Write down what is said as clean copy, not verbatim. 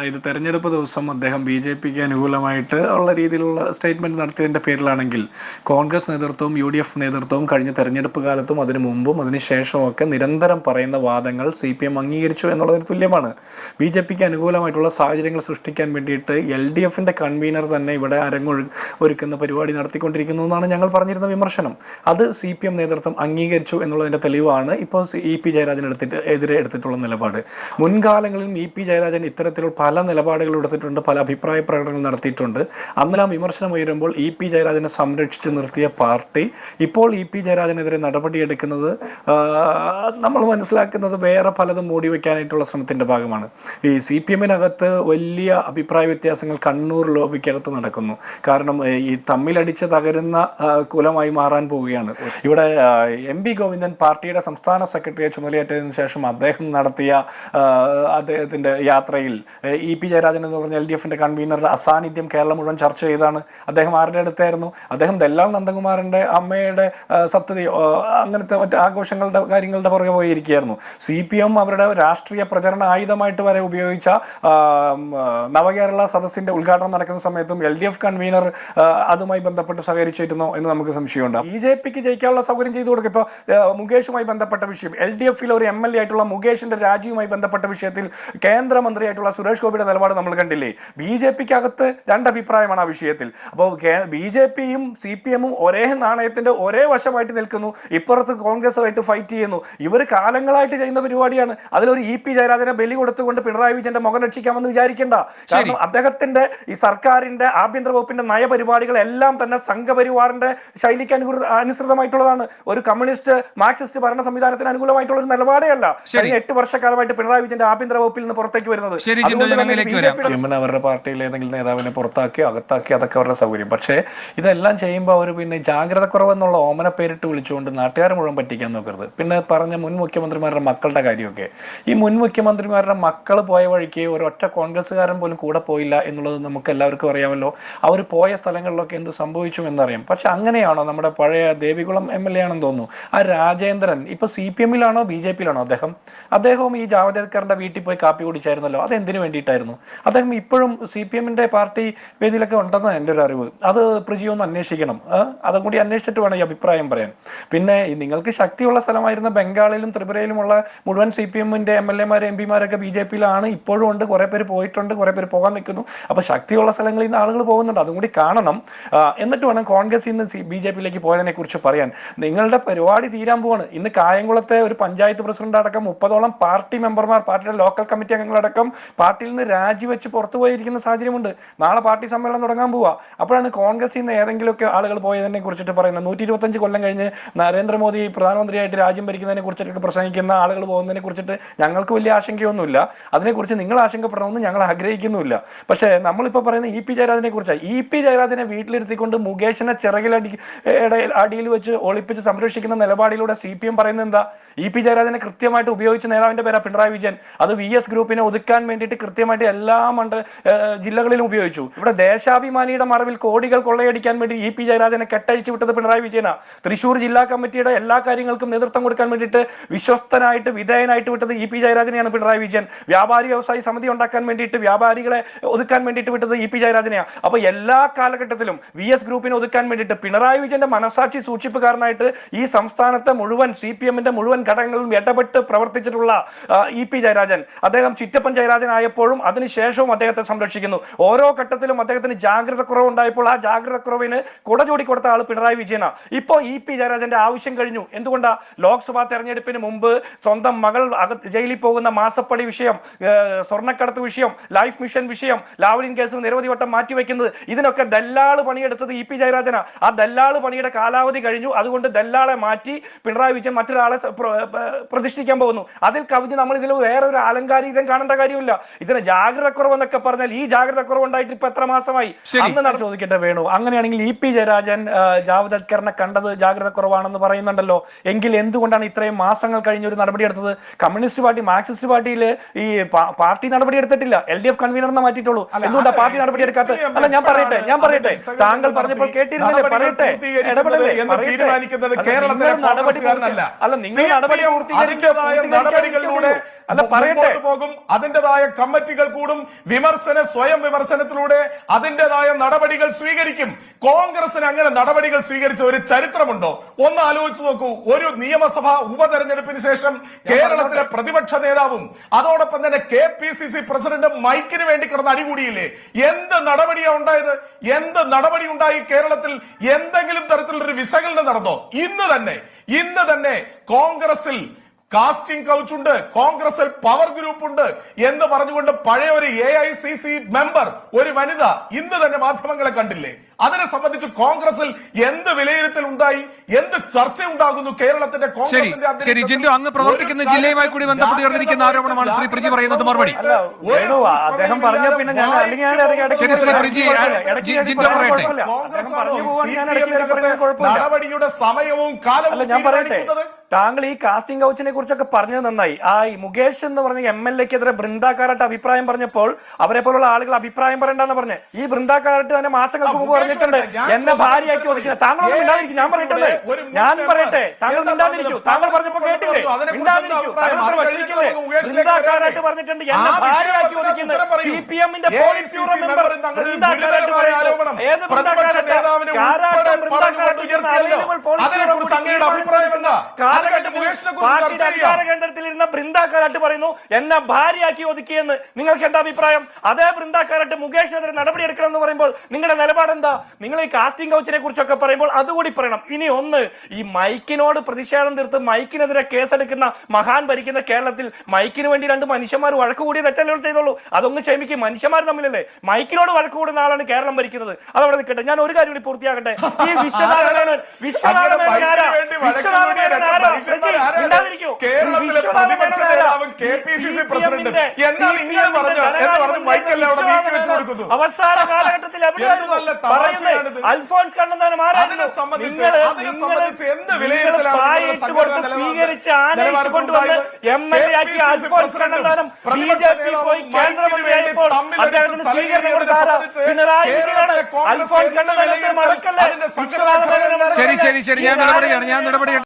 ഇത് തെരഞ്ഞെടുപ്പ് ദിവസം അദ്ദേഹം ബി ജെ പിക്ക് അനുകൂലമായിട്ട് ഉള്ള രീതിയിലുള്ള സ്റ്റേറ്റ്മെൻറ്റ് നടത്തിയതിൻ്റെ പേരിലാണെങ്കിൽ കോൺഗ്രസ് നേതൃത്വവും യു ഡി എഫ് നേതൃത്വവും കഴിഞ്ഞ തെരഞ്ഞെടുപ്പ് കാലത്തും അതിനു മുമ്പും അതിന് ശേഷമൊക്കെ നിരന്തരം പറയുന്ന വാദങ്ങൾ സി പി എം അംഗീകരിച്ചു എന്നുള്ളതിന് തുല്യമാണ്. ബി ജെ പിക്ക് അനുകൂലമായിട്ടുള്ള സാഹചര്യങ്ങൾ സൃഷ്ടിക്കാൻ വേണ്ടിയിട്ട് എൽ ഡി എഫിൻ്റെ കൺവീനർ തന്നെ ഇവിടെ ഒരുക്കുന്ന പരിപാടി നടത്തിക്കൊണ്ടിരിക്കുന്നു എന്നാണ് ഞങ്ങൾ പറഞ്ഞിരുന്ന വിമർശനം. അത് സി പി എം നേതൃത്വം അംഗീകരിച്ചു എന്നുള്ളതിൻ്റെ തെളിവാണ് ഇപ്പോൾ ഇ പി ജയരാജൻ എതിരെ എടുത്തിട്ടുള്ള നിലപാട്. മുൻകാലങ്ങളിലും ഇ പി ജയരാജൻ ഇത്തരത്തിലുള്ള പല നിലപാടുകൾ എടുത്തിട്ടുണ്ട്, പല അഭിപ്രായ പ്രകടനങ്ങൾ നടത്തിയിട്ടുണ്ട്. അന്നെല്ലാം വിമർശനം ഉയരുമ്പോൾ ഇ പി ജയരാജനെ സംരക്ഷിച്ച് നിർത്തിയ പാർട്ടി ഇപ്പോൾ ഇ പി ജയരാജനെതിരെ നടപടിയെടുക്കുന്നത് നമ്മൾ മനസ്സിലാക്കുന്നത് വേറെ പലതും മൂടി വയ്ക്കാനായിട്ടുള്ള ശ്രമത്തിൻ്റെ ഭാഗമാണ്. ഈ സി പി എമ്മിനകത്ത് വലിയ അഭിപ്രായ വ്യത്യാസങ്ങൾ കണ്ണൂർ ലോബിക്കകത്ത് നടക്കുന്നു. കാരണം ഈ തമ്മിലടിച്ച് തകരുന്ന കുലമായി മാറാൻ പോവുകയാണ്. ഇവിടെ എം പി ഗോവിന്ദൻ പാർട്ടിയുടെ സംസ്ഥാന സെക്രട്ടറിയെ ചുമതലയേറ്റതിനു ശേഷം അദ്ദേഹം നടത്തിയ അദ്ദേഹത്തിൻ്റെ യാത്രയിൽ ഇ പി ജയരാജൻ എന്ന് പറഞ്ഞ എൽ ഡി എഫിൻ്റെ കൺവീനറുടെ അസാന്നിധ്യം കേരളം മുഴുവൻ ചർച്ച ചെയ്താണ്. അദ്ദേഹം ആരുടെ അടുത്തായിരുന്നു? അദ്ദേഹം ദല്ലാൽ നന്ദകുമാറിൻ്റെ അമ്മയുടെ സപ്തതി അങ്ങനത്തെ മറ്റ് ആഘോഷങ്ങളുടെ കാര്യങ്ങളുടെ പുറകെ പോയിരിക്കുകയായിരുന്നു. സി പി എം അവരുടെ രാഷ്ട്രീയ പ്രചരണ ആയുധമായിട്ട് വരെ ഉപയോഗിച്ച നവകേരള സദസ്സിൻ്റെ ഉദ്ഘാടനം നടക്കുന്ന സമയത്തും എൽ ഡി എഫ് കൺവീനർ അതുമായി ബന്ധപ്പെട്ട് സഹകരിച്ചിരുന്നോ എന്ന് നമുക്ക് സംശയമുണ്ട്. ബി ജെ പിക്ക് ജയിക്കാനുള്ള സൗകര്യം ചെയ്തു കൊടുക്കും. ഇപ്പോൾ മുകേഷുമായി ബന്ധപ്പെട്ട വിഷയം, എൽ ഡി എഫിൽ ഒരു MLA ആയിട്ടുള്ള മുകേഷിൻ്റെ രാജിയുമായി ബന്ധപ്പെട്ട വിഷയത്തിൽ കേന്ദ്രമന്ത്രിയായിട്ടുള്ള സുരേഷ് ഗോപിയുടെ നിലപാട് നമ്മൾ കണ്ടില്ലേ? ബി ജെ പിക്ക് അകത്ത് രണ്ടഭിപ്രായമാണ് ആ വിഷയത്തിൽ. അപ്പോൾ ബി ജെ പിയും സി പി എമ്മും ഒരേ നാണയത്തിന്റെ ഒരേ വശമായിട്ട് നിൽക്കുന്നു. ഇപ്പുറത്ത് കോൺഗ്രസുമായിട്ട് ഫൈറ്റ് ചെയ്യുന്നു. ഇവർ കാലങ്ങളായിട്ട് ചെയ്യുന്ന പരിപാടിയാണ്. അതിലൊരു ഇ പി ജയരാജനെ ബലി കൊടുത്തുകൊണ്ട് പിണറായി വിജയന്റെ മുഖം രക്ഷിക്കാമെന്ന് വിചാരിക്കേണ്ട. കാരണം അദ്ദേഹത്തിന്റെ ഈ സർക്കാരിന്റെ ആഭ്യന്തര വകുപ്പിന്റെ നയപരിപാടികളെല്ലാം തന്നെ സംഘപരിവാറിന്റെ ശൈലിക്ക് അനുസൃതമായിട്ടുള്ളതാണ്. ഒരു കമ്മ്യൂണിസ്റ്റ് മാർക്സിസ്റ്റ് ഭരണ സംവിധാനത്തിന് അനുകൂലമായിട്ടുള്ള ഒരു നിലപാടേ അല്ല കഴിഞ്ഞ 8 വർഷക്കാലമായിട്ട് പിണറായി വിജയന്റെ ആഭ്യന്തര വകുപ്പിൽ നിന്ന് പുറത്തേക്ക് വരുന്നത്. അവരുടെ പാർട്ടിയിൽ ഏതെങ്കിലും നേതാവിനെ പുറത്താക്കി അകത്താക്കി അതൊക്കെ അവരുടെ സൗകര്യം. പക്ഷേ ഇതെല്ലാം ചെയ്യുമ്പോൾ അവർ പിന്നെ ജാഗ്രത കുറവെന്നുള്ള ഓമന പേരിട്ട് വിളിച്ചുകൊണ്ട് നാട്ടുകാർ മുഴുവൻ പറ്റിക്കാൻ നോക്കരുത്. പിന്നെ പറഞ്ഞ മുൻ മുഖ്യമന്ത്രിമാരുടെ മക്കളുടെ കാര്യമൊക്കെ, ഈ മുൻ മുഖ്യമന്ത്രിമാരുടെ മക്കൾ പോയ വഴിക്ക് ഒരൊറ്റ കോൺഗ്രസ്സുകാരൻ പോലും കൂടെ പോയില്ല എന്നുള്ളത് നമുക്ക് എല്ലാവർക്കും അറിയാമല്ലോ. അവർ പോയ സ്ഥലങ്ങളിലൊക്കെ എന്ത് സംഭവിച്ചു എന്നറിയാം. പക്ഷെ അങ്ങനെയാണോ? നമ്മുടെ പഴയ ദേവികുളം MLA ആണെന്ന് തോന്നുന്നു, ആ രാജേന്ദ്രൻ ഇപ്പോൾ സി പി എമ്മിലാണോ ബി ജെ പിയിലാണോ? അദ്ദേഹവും ഈ ജാവദേക്കറിന്റെ വീട്ടിൽ പോയി കാപ്പി കുടിച്ചായിരുന്നല്ലോ. അതെന്തിനു വേണ്ടിയിട്ടായിരുന്നു? അദ്ദേഹം ഇപ്പോഴും സി പി എമ്മിന്റെ പാർട്ടി വേദിയിലൊക്കെ ഉണ്ടെന്ന് എൻ്റെ ഒരു അറിവ്. അത് പ്രജി ഒന്ന് അന്വേഷിക്കണം. അതും കൂടി അന്വേഷിച്ചിട്ട് വേണം ഈ അഭിപ്രായം പറയാൻ. പിന്നെ നിങ്ങൾക്ക് ശക്തിയുള്ള സ്ഥലമായിരുന്ന ബംഗാളിലും ത്രിപുരയിലുമുള്ള മുഴുവൻ സി പി എമ്മിന്റെ MLA മാരും MP മാരൊക്കെ ബി ജെ പിയിലാണ്, ഇപ്പോഴും ഉണ്ട്. കുറെ പേര് പോയിട്ടുണ്ട്, കുറെ പേര് പോകാൻ നിൽക്കുന്നു. അപ്പൊ ശക്തിയുള്ള സ്ഥലങ്ങളിൽ നിന്ന് ആളുകൾ പോകുന്നുണ്ട്, അതും കൂടി കാണണം. എന്നിട്ട് വേണം കോൺഗ്രസിൽ നിന്ന് ബി ജെ പിയിലേക്ക് പോയതിനെ കുറിച്ച് പറയാൻ. നിങ്ങളുടെ പരിപാടി തീരാൻ പോവാണ്. ഇന്ന് കായംകുളത്തെ ഒരു പഞ്ചായത്ത് പ്രസിഡന്റ് അടക്കം 30ഓളം പാർട്ടി മെമ്പർമാർ, പാർട്ടിയുടെ ലോക്കൽ കമ്മിറ്റി അംഗങ്ങളടക്കം പാർട്ടിയിൽ നിന്ന് രാജിവെച്ച് പുറത്തു പോയിരിക്കുന്ന സാഹചര്യമുണ്ട്. നാളെ പാർട്ടി സമ്മേളനം തുടങ്ങാൻ പോവുക. അപ്പോഴാണ് കോൺഗ്രസിൽ നിന്ന് ഏതെങ്കിലുമൊക്കെ ആളുകൾ പോയതിനെ കുറിച്ചിട്ട് പറയുന്നത്. 125 കൊല്ലം കഴിഞ്ഞ് നരേന്ദ്രമോദി പ്രധാനമന്ത്രിയായിട്ട് രാജ്യം ഭരിക്കുന്നതിനെ കുറിച്ചിട്ടൊക്കെ പ്രസംഗിക്കുന്ന ആളുകൾ പോകുന്നതിനെ കുറിച്ചിട്ട് ഞങ്ങൾക്ക് വലിയ ആശങ്കയൊന്നുമില്ല. അതിനെക്കുറിച്ച് നിങ്ങൾ ആശങ്കപ്പെടണമെന്ന് ഞങ്ങൾ ആഗ്രഹിക്കുന്നുമില്ല. പക്ഷേ നമ്മളിപ്പോൾ പറയുന്ന ഇ പി ജയരാജനെ കുറിച്ചാണ്. ഇ പി ജയരാജനെ വീട്ടിലിരുത്തിക്കൊണ്ട് മുകേഷിനെ അടിയിൽ വെച്ച് ഒളിപ്പിച്ച് സംരക്ഷിക്കുന്ന നിലപാടിലൂടെ സി പി എം പറയുന്നത് എന്താ? ഇ പി ജയരാജനെ കൃത്യമായിട്ട് ഉപയോഗിച്ച നേതാവിന്റെ പേരാ പിണറായി വിജയൻ. അത് VS ഗ്രൂപ്പിനെ ഒതുക്കാൻ വേണ്ടിയിട്ട് കൃത്യമായിട്ട് എല്ലാ ജില്ലകളിലും ഉപയോഗിച്ചു. ഇവിടെ ദേശാഭിമാനിയുടെ മറവിൽ കോടികൾ കൊള്ളയടിക്കാൻ വേണ്ടി ഇ പി ജയരാജനെ കെട്ടഴിച്ചു വിട്ടത് പിണറായി വിജയനാ. തൃശ്ശൂർ ജില്ലാ കമ്മിറ്റിയുടെ എല്ലാ കാര്യങ്ങൾക്കും നേതൃത്വം കൊടുക്കാൻ വേണ്ടിയിട്ട് വിശ്വസ്തനായിട്ട് വിധേയനായിട്ട് വിട്ടത് ഇ പി ജയരാജനെയാണ് പിണറായി വിജയൻ. വ്യാപാരി വ്യവസായി സമിതി ഉണ്ടാക്കാൻ വേണ്ടിയിട്ട് വ്യാപാരികളെ ഒതുക്കാൻ വേണ്ടിയിട്ട് വിട്ടത് ഇ പി ജയരാജനെയാണ്. അപ്പൊ എല്ലാ കാലഘട്ടത്തിലും VS ഗ്രൂപ്പിനെ ഒതുക്കാൻ വേണ്ടിയിട്ട് പിണറായി വിജയന്റെ മനസാക്ഷി സൂക്ഷിപ്പുകാരനായിട്ട് ഈ സംസ്ഥാനത്തെ മുഴുവൻ സി പി എമ്മിന്റെ മുഴുവൻ ഘടകങ്ങളിലും ഇടപെട്ട് പ്രവർത്തിച്ചിട്ടുള്ള ഇ പി ജയരാജൻ, അദ്ദേഹം ചിറ്റപ്പൻ ജയരാജൻ ആയപ്പോഴും അതിനുശേഷവും അദ്ദേഹത്തെ സംരക്ഷിക്കുന്നു. ഓരോ ഘട്ടത്തിലും അദ്ദേഹത്തിന് ജാഗ്രത കുറവുണ്ടായപ്പോൾ ആ ജാഗ്രത കുറവിന് കുട ചൂടിക്കൊടുത്ത ആൾ പിണറായി വിജയനാണ്. ഇപ്പോൾ ഇ പി ജയരാജന്റെ ആവശ്യം കഴിഞ്ഞു. എന്തുകൊണ്ടാ? ലോക്സഭാ തെരഞ്ഞെടുപ്പിന് മുമ്പ് സ്വന്തം മകൾ ജയിലിൽ പോകുന്ന മാസപ്പടി വിഷയം, സ്വർണ്ണക്കടത്ത് വിഷയം, ലൈഫ് മിഷൻ വിഷയം, ലാവ്ലിൻ കേസ് നിരവധി വട്ടം മാറ്റിവെക്കുന്നത്, ഇതിനൊക്കെ ദല്ലാള് പണിയെടുത്തത് ഇ പി ജയരാജനാ. ആ ദല്ലാള് പണിയുടെ കാലാവധി കഴിഞ്ഞു. അതുകൊണ്ട് ദല്ലാളെ മാറ്റി പിണറായി വിജയൻ മറ്റൊരാളെ പ്രതിഷ്ഠിക്കാൻ പോകുന്നു. അതിൽ കവിഞ്ഞ് നമ്മൾ ഇതിൽ വേറെ ഒരു അലങ്കാരികം കാണേണ്ട കാര്യമില്ല. ഇതിന് ജാഗ്രത കുറവെന്നൊക്കെ പറഞ്ഞാൽ ഈ ജാഗ്രത കുറവുണ്ടായിട്ട് ഇപ്പൊ എത്ര മാസമായി? അന്ന് ചോദിക്കട്ടെ വേണു, അങ്ങനെയാണെങ്കിൽ ഇ പി ജയരാജൻ ജാവദേക്കറിനെ കണ്ടത് ജാഗ്രത കുറവാണെന്ന് പറയുന്നുണ്ടല്ലോ. എങ്കിൽ എന്തുകൊണ്ടാണ് ഇത്രയും മാസങ്ങൾ കഴിഞ്ഞ ഒരു നടപടി എടുത്തത്? കമ്മ്യൂണിസ്റ്റ് പാർട്ടി, മാർക്സിസ്റ്റ് പാർട്ടിയിൽ ഈ പാർട്ടി നടപടി എടുത്തിട്ടില്ല, LDF കൺവീനറിനെ മാറ്റിയിട്ടുള്ളൂ. എന്തുകൊണ്ടാണ് പാർട്ടി നടപടി എടുക്കാത്തത്? അല്ല, ഞാൻ പറയട്ടെ താങ്കൾ പറഞ്ഞപ്പോൾ കേട്ടിരുന്നില്ലേ? പറയട്ടെ, ഇടപെടല്ലേ? നടപടികളിലൂടെ അല്ല പറയട്ടെ പോകും. അതിൻ്റെതായ കമ്മിറ്റി കമ്മിറ്റികൾ കൂടും, സ്വയം വിമർശനത്തിലൂടെ അതിൻ്റെതായ നടപടികൾ സ്വീകരിക്കും. കോൺഗ്രസിന് അങ്ങനെ നടപടികൾ സ്വീകരിച്ച ഒരു ചരിത്രമുണ്ടോ? ഒന്ന് ആലോചിച്ച് നോക്കൂ. ഒരു നിയമസഭാ ഉപതെരഞ്ഞെടുപ്പിന് ശേഷം കേരളത്തിലെ പ്രതിപക്ഷ നേതാവും അതോടൊപ്പം തന്നെ KPCC പ്രസിഡന്റ് മൈക്കിന് വേണ്ടി കിടന്ന് അടികൂടിയില്ലേ? എന്ത് നടപടിയാണ് ഉണ്ടായത്? എന്ത് നടപടി ഉണ്ടായി കേരളത്തിൽ? എന്തെങ്കിലും തരത്തിലൊരു വിശകലനം നടന്നോ? ഇന്ന് തന്നെ കോൺഗ്രസിൽ കാസ്റ്റിംഗ് കൗച്ച് ഉണ്ട്, കോൺഗ്രസിൽ പവർ ഗ്രൂപ്പ് ഉണ്ട് എന്ന് പറഞ്ഞുകൊണ്ട് പഴയ ഒരു AICC മെമ്പർ, ഒരു വനിത ഇന്ന് തന്നെ മാധ്യമങ്ങളെ കണ്ടില്ലേ? അതിനെ സംബന്ധിച്ച് കോൺഗ്രസിൽ എന്ത് വിലയിരുത്തൽ ഉണ്ടായി? എന്ത് ചർച്ച ഉണ്ടാകുന്നു കേരളത്തിന്റെ ശരി ജിൻഡോ, അങ്ങ് പ്രവർത്തിക്കുന്ന ജില്ലയുമായി കൂടി ബന്ധപ്പെട്ട് ഉയർന്നിരിക്കുന്ന ആരോപണമാണ് ശ്രീ പ്രിജി പറയുന്നത്. മറുപടി അദ്ദേഹം പറഞ്ഞ പിന്നെ ഞാൻ ശരി ശ്രീ പ്രിജി, ജിൻഡോ പറയട്ടെ. നടപടിയുടെ സമയവും കാലവും ഞാൻ പറയട്ടെ, താങ്കൾ ഈ കാസ്റ്റിംഗ് കൗച്ചിനെ കുറിച്ചൊക്കെ പറഞ്ഞത് നന്നായി. ആ മുകേഷ് എന്ന് പറഞ്ഞ MLA-ക്കെതിരെ ബൃന്ദാക്കാരായിട്ട് അഭിപ്രായം പറഞ്ഞപ്പോൾ അവരെ പോലുള്ള ആളുകൾ അഭിപ്രായം പറയണ്ടെന്ന് പറഞ്ഞ് ഈ ബൃന്ദാക്കാരായിട്ട് തന്നെ മാസങ്ങൾക്ക് മുമ്പ് പറഞ്ഞിട്ടുണ്ട് എന്നെ ഭാര്യയാക്കി ഒതുക്കുന്നത്. താങ്കളൊന്നും മിണ്ടാതിരിക്കും. ഞാൻ പറയട്ടെ, താങ്കൾ മിണ്ടാതിരിക്കൂ. താങ്കൾ പറഞ്ഞപ്പോ കേട്ടില്ലേ? മിണ്ടാതിരിക്കൂ. ബൃന്ദാക്കാരായിട്ട് പറഞ്ഞിട്ടുണ്ട് എന്നെ ഭാര്യയാക്കി ഒതുക്കുന്നത്. CPM-ന്റെ പോളിറ്റ് ബ്യൂറോ മെമ്പർ ബൃന്ദാക്കാരായിട്ട് പറയുന്നു. ഏത് ബൃന്ദാക്കാരായിട്ട്? കേന്ദ്രത്തിലിരുന്ന ബൃന്ദാക്കാരായിട്ട് പറയുന്നു എന്നെ ഭാര്യയാക്കി ഒതുക്കിയെന്ന്. നിങ്ങൾക്ക് എന്താ അഭിപ്രായം? അതേ ബൃന്ദാക്കാരായിട്ട് മുകേഷിനെതിരെ നടപടിയെടുക്കണം എന്ന് പറയുമ്പോൾ നിങ്ങളുടെ നിലപാട് എന്താ? നിങ്ങൾ ഈ കാസ്റ്റിംഗ് കൗച്ചിനെ കുറിച്ചൊക്കെ പറയുമ്പോൾ അതുകൂടി പറയണം. ഇനി ഒന്ന്, ഈ മൈക്കിനോട് പ്രതിഷേധം തീർത്ത് മൈക്കിനെതിരെ കേസെടുക്കുന്ന മഹാൻ ഭരിക്കുന്ന കേരളത്തിൽ മൈക്കിന് വേണ്ടി രണ്ട് മനുഷ്യന്മാർ വഴക്ക് കൂടി തെറ്റല്ലോ ചെയ്തോളൂ. അതൊന്നും ക്ഷമിക്കും. മനുഷ്യന്മാർ തമ്മിലല്ലേ? മൈക്കിനോട് വഴക്ക് കൂടുന്ന ആളാണ് കേരളം ഭരിക്കുന്നത്. അതവിടെ നിൽക്കട്ടെ. ഞാൻ ഒരു കാര്യം കൂടി പൂർത്തിയാക്കട്ടെ. ഈ അവസാന കാലഘട്ടത്തിൽ അൽഫോൺസ് കണ്ണന്താനം സ്വീകരിച്ച് ആനയിച്ചു കൊണ്ടുവന്ന് MLA ആക്കി അൽഫോൺസ് കണ്ണന്താനം BJP പോയി കേന്ദ്രമന്ത്രിയായപ്പോൾ അദ്ദേഹത്തിന് സ്വീകരണം കൊടുത്ത പിണറായി വിജയനാണ്. അൽഫോൺസ് കണ്ണന്താനത്തെ മറക്കല്ലേ? ശരി ഞാൻ നടപടിയാണ്